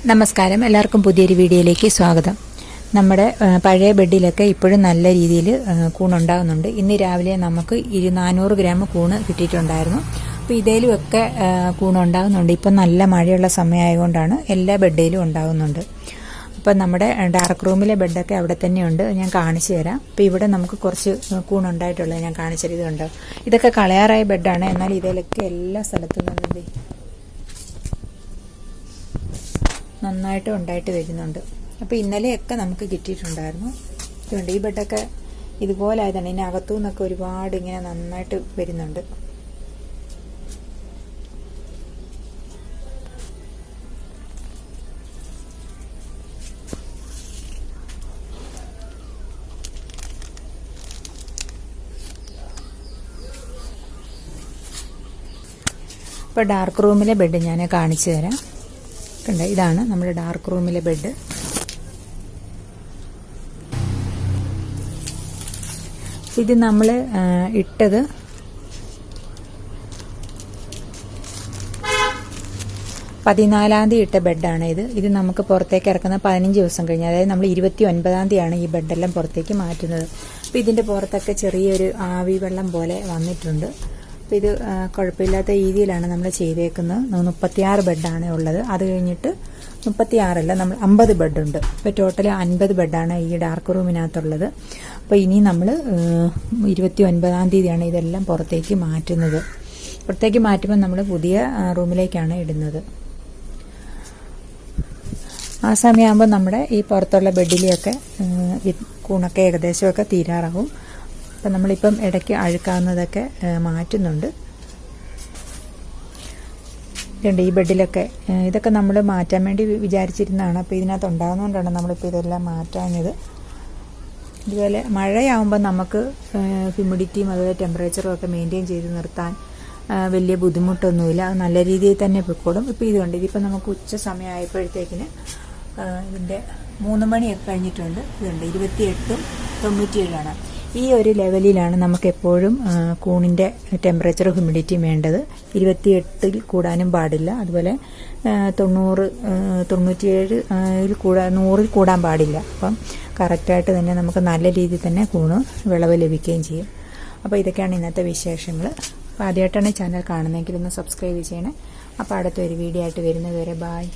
നമസ്കാരം, എല്ലാവർക്കും പുതിയൊരു വീഡിയോയിലേക്ക് സ്വാഗതം. നമ്മുടെ പഴയ ബെഡിലൊക്കെ ഇപ്പോഴും നല്ല രീതിയിൽ കൂണുണ്ടാകുന്നുണ്ട്. ഇന്ന് രാവിലെ നമുക്ക് 400 ഗ്രാം കൂണ് കിട്ടിയിട്ടുണ്ടായിരുന്നു. അപ്പോൾ ഇതിലുമൊക്കെ കൂണുണ്ടാകുന്നുണ്ട്. ഇപ്പം നല്ല മഴയുള്ള സമയമായതുകൊണ്ടാണ് എല്ലാ ബെഡിലും ഉണ്ടാകുന്നുണ്ട്. അപ്പം നമ്മുടെ ഡാർക്ക് റൂമിലെ ബെഡൊക്കെ അവിടെ തന്നെയുണ്ട്, ഞാൻ കാണിച്ചു തരാം. അപ്പോൾ ഇവിടെ നമുക്ക് കുറച്ച് കൂണുണ്ടായിട്ടുള്ളത് ഞാൻ കാണിച്ചു തരാം. ഇതുണ്ട്, ഇതൊക്കെ കളയാറായ ബെഡാണ്. എന്നാൽ ഇതിലൊക്കെ എല്ലാ സ്ഥലത്തും നിന്നത് നന്നായിട്ട് ഉണ്ടായിട്ട് വരുന്നുണ്ട്. അപ്പോൾ ഇന്നലെയൊക്കെ നമുക്ക് കിട്ടിയിട്ടുണ്ടായിരുന്നു. ഇതുകൊണ്ട് ഈ ബെഡൊക്കെ ഇതുപോലെ ആയതാണ്. ഇതിന് അകത്തു നിന്നൊക്കെ ഒരുപാട് ഇങ്ങനെ നന്നായിട്ട് വരുന്നുണ്ട്. ഇപ്പോൾ ഡാർക്ക് റൂമിലെ ബെഡ് ഞാൻ കാണിച്ചു തരാം. കണ്ട, ഇതാണ് നമ്മുടെ ഡാർക്ക് റൂമിലെ ബെഡ്. ഇത് നമ്മൾ ഇട്ടത് 14-ാം തീയതി ഇട്ട ബെഡാണ് ഇത് നമുക്ക് പുറത്തേക്ക് ഇറക്കുന്ന 15 ദിവസം കഴിഞ്ഞ്, അതായത് നമ്മൾ 29-ാം തീയതിയാണ് ഈ ബെഡെല്ലാം പുറത്തേക്ക് മാറ്റുന്നത്. അപ്പോൾ ഇതിൻ്റെ പുറത്തൊക്കെ ചെറിയൊരു ആവി വെള്ളം പോലെ വന്നിട്ടുണ്ട്. അപ്പോൾ ഇത് കുഴപ്പമില്ലാത്ത രീതിയിലാണ് നമ്മൾ ചെയ്തേക്കുന്നത്. 36 ബെഡാണ് ഉള്ളത്. അത് കഴിഞ്ഞിട്ട് 36 നമ്മൾ 50 ബെഡുണ്ട്. ഇപ്പോൾ ടോട്ടൽ 50 ബെഡാണ് ഈ ഡാർക്ക് റൂമിനകത്തുള്ളത്. അപ്പോൾ ഇനി നമ്മൾ 29-ാം തീയതിയാണ് ഇതെല്ലാം പുറത്തേക്ക് മാറ്റുന്നത്. പുറത്തേക്ക് മാറ്റുമ്പോൾ നമ്മൾ പുതിയ റൂമിലേക്കാണ് ഇടുന്നത്. ആ സമയമാകുമ്പോൾ നമ്മുടെ ഈ പുറത്തുള്ള ബെഡിലെയൊക്കെ കൂണൊക്കെ ഏകദേശമൊക്കെ തീരാറാവും. അപ്പം നമ്മളിപ്പം ഇടയ്ക്ക് അഴുക്കാവുന്നതൊക്കെ മാറ്റുന്നുണ്ട്. ഇതുണ്ട്, ഈ ബെഡിലൊക്കെ ഇതൊക്കെ നമ്മൾ മാറ്റാൻ വേണ്ടി വിചാരിച്ചിരുന്നതാണ്. അപ്പോൾ ഇതിനകത്ത് ഉണ്ടാകുന്നതുകൊണ്ടാണ് നമ്മളിപ്പോൾ ഇതെല്ലാം മാറ്റാഞ്ഞത്. ഇതുപോലെ മഴയാകുമ്പോൾ നമുക്ക് ഹ്യൂമിഡിറ്റിയും അതുപോലെ ടെമ്പറേച്ചറും ഒക്കെ മെയിൻറ്റെയിൻ ചെയ്ത് നിർത്താൻ വലിയ ബുദ്ധിമുട്ടൊന്നുമില്ല. അത് നല്ല രീതിയിൽ തന്നെ പൊയ്ക്കോളും. ഇപ്പോൾ ഇതുകൊണ്ട്, ഇതിപ്പോൾ നമുക്ക് ഉച്ച സമയമായപ്പോഴത്തേക്കിന് ഇതിൻ്റെ 3 മണിയൊക്കെ കഴിഞ്ഞിട്ടുണ്ട്. ഇതുണ്ട്, 28ഉം 97ആണ്. ഈ ഒരു ലെവലിലാണ് നമുക്ക് എപ്പോഴും കൂണിൻ്റെ ടെമ്പറേച്ചർ ഹ്യൂമിഡിറ്റി വേണ്ടത്. 28ൽ കൂടാനും പാടില്ല. അതുപോലെ 90, 97 100ൽ കൂടാൻ പാടില്ല. അപ്പം കറക്റ്റായിട്ട് തന്നെ നമുക്ക് നല്ല രീതിയിൽ തന്നെ കൂണ് വിളവ് ലഭിക്കുകയും ചെയ്യും. അപ്പോൾ ഇതൊക്കെയാണ് ഇന്നത്തെ വിശേഷങ്ങൾ. അപ്പോൾ ആദ്യമായിട്ടാണ് ചാനൽ കാണുന്നതെങ്കിൽ ഒന്ന് സബ്സ്ക്രൈബ് ചെയ്യണേ. അപ്പോൾ അടുത്തൊരു വീഡിയോ ആയിട്ട് വരുന്നത് വരെ ബായ്.